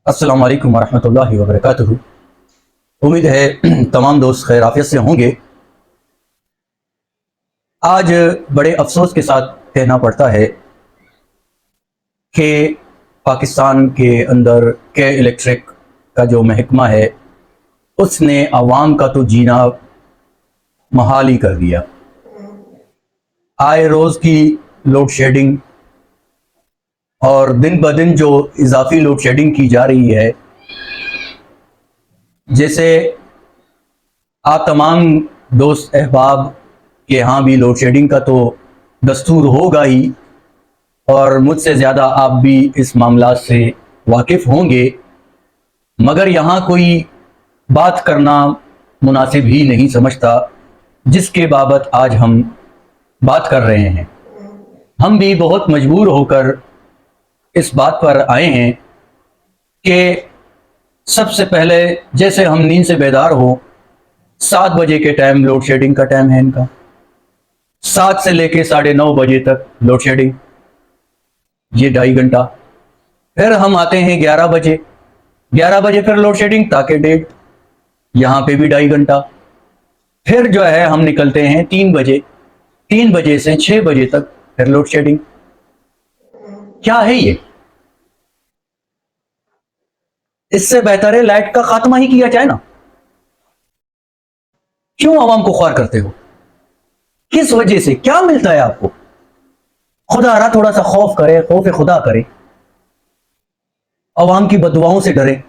अस्सलाम वालेकुम वरहमतुल्लाहि वबरकातुहू। उम्मीद है तमाम दोस्त खैर आफियत से होंगे। आज बड़े अफसोस के साथ कहना पड़ता है कि पाकिस्तान के अंदर के इलेक्ट्रिक का जो महकमा है उसने आवाम का तो जीना महाल ही कर दिया। आए रोज़ की लोड शेडिंग और दिन ब दिन जो इजाफी लोड शेडिंग की जा रही है, जैसे आप तमाम दोस्त अहबाब के यहाँ भी लोड शेडिंग का तो दस्तूर होगा ही, और मुझसे ज़्यादा आप भी इस मामला से वाकिफ़ होंगे, मगर यहाँ कोई बात करना मुनासिब ही नहीं समझता जिसके बाबत आज हम बात कर रहे हैं। हम भी बहुत मजबूर होकर इस बात पर आए हैं कि सबसे पहले जैसे हम नींद से बेदार हो, 7 बजे के टाइम लोड शेडिंग का टाइम है इनका, 7 से लेके 9:30 बजे तक लोड शेडिंग, ये 2.5 घंटा। फिर हम आते हैं 11 बजे, 11 बजे फिर लोड शेडिंग ताकि 1:30, यहाँ पे भी 2.5 घंटा। फिर जो है हम निकलते हैं 3 बजे, 3 बजे से 6 बजे तक फिर लोड शेडिंग। क्या है ये? इससे बेहतर है लाइट का खात्मा ही किया जाए ना। क्यों आवाम को ख्वार करते हो? किस वजह से? क्या मिलता है आपको? खुदा रहा थोड़ा सा खौफ करे, खौफ खुदा करे, आवाम की बददुआओं से डरे।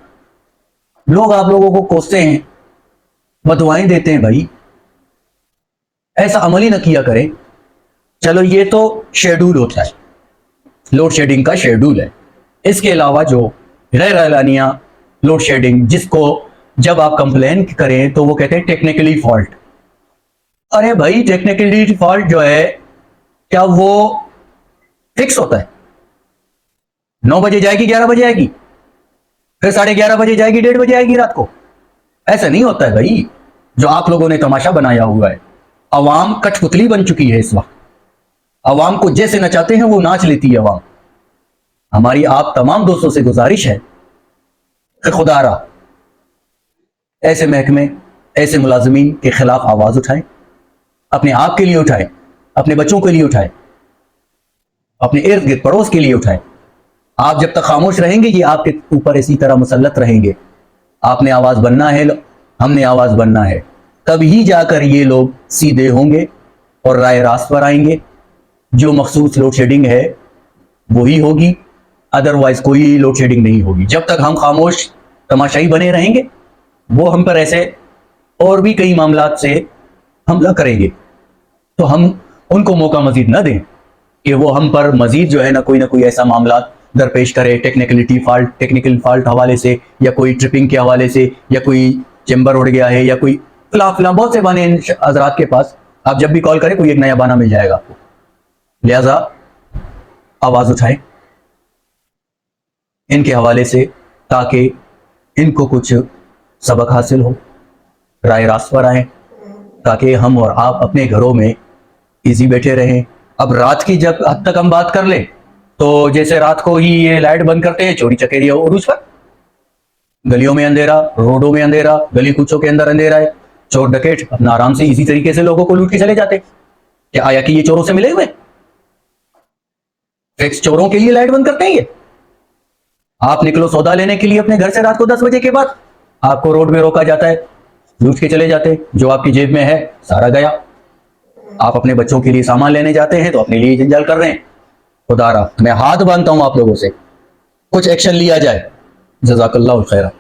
लोग आप लोगों को कोसते हैं, बददुआएं देते हैं, भाई ऐसा अमल ही ना किया करें। चलो ये तो शेड्यूल होता है, लोड शेडिंग का शेड्यूल है। इसके अलावा जो गैर एलानिया लोड शेडिंग, जिसको जब आप कंप्लेन करें तो वो कहते हैं टेक्निकली फॉल्ट। अरे भाई, टेक्निकली फॉल्ट जो है क्या वो फिक्स होता है? 9 बजे जाएगी, 11 बजे आएगी, फिर 11:30 बजे जाएगी, 1:30 बजे आएगी रात को? ऐसा नहीं होता है भाई। जो आप लोगों ने तमाशा बनाया हुआ है, अवाम कठपुतली बन चुकी है इस वक्त। अवाम को जैसे नचाते हैं वो नाच लेती है अवाम। हमारी आप तमाम दोस्तों से गुजारिश है कि खुदारा ऐसे महकमे, ऐसे मुलाजमीन के खिलाफ आवाज उठाएं, अपने आप के लिए उठाएं, अपने बच्चों के लिए उठाएं, अपने इर्द गिर्द पड़ोस के लिए उठाएं। आप जब तक खामोश रहेंगे ये आपके ऊपर इसी तरह मुसल्लत रहेंगे। आपने आवाज बनना है, हमने आवाज बनना है, तभी जाकर ये लोग सीधे होंगे और राय रास्त पर आएंगे। जो मखसूस लोड शेडिंग है वही होगी, अदरवाइज कोई लोड शेडिंग नहीं होगी। जब तक हम खामोश तमाशाई बने रहेंगे वो हम पर ऐसे और भी कई मामलात से हमला करेंगे, तो हम उनको मौका मजीद न दें कि वो हम पर मजीद जो है ना कोई ऐसा मामला दरपेश करे, टेक्निकल फॉल्ट हवाले से, या कोई ट्रिपिंग के हवाले से, या कोई चेंबर उड़ गया है, या कोई फिला बहुत से बहाने इन हजरात के पास। आप जब भी कॉल करें कोई एक नया बहाना मिल जाएगा आपको। लिहाजा आवाज उठाएं इनके हवाले से ताकि इनको कुछ सबक हासिल हो, राय रास्त पर आए, ताकि हम और आप अपने घरों में इजी बैठे रहें। अब रात की जब हद तक हम बात कर ले तो जैसे रात को ही ये लाइट बंद करते हैं, चोरी चकेरी उरूज पर, गलियों में अंधेरा, रोडों में अंधेरा, गली कूचों के अंदर अंधेरा है, चोर डकैत अपना आराम से इसी तरीके से लोगों को लूट के चले जाते। क्या आया कि ये चोरों से मिले हुए? फिक्स चोरों के लिए लाइट बंद करते हैं ये। आप निकलो सौदा लेने के लिए अपने घर से रात को 10 बजे के बाद, आपको रोड में रोका जाता है, लूट के चले जाते। जो आपकी जेब में है सारा गया। आप अपने बच्चों के लिए सामान लेने जाते हैं तो अपने लिए जंजाल कर रहे हैं। खुदारा मैं हाथ बांधता हूं आप लोगों से, कुछ एक्शन लिया जाए। जज़ाकल्लाहु खैरा।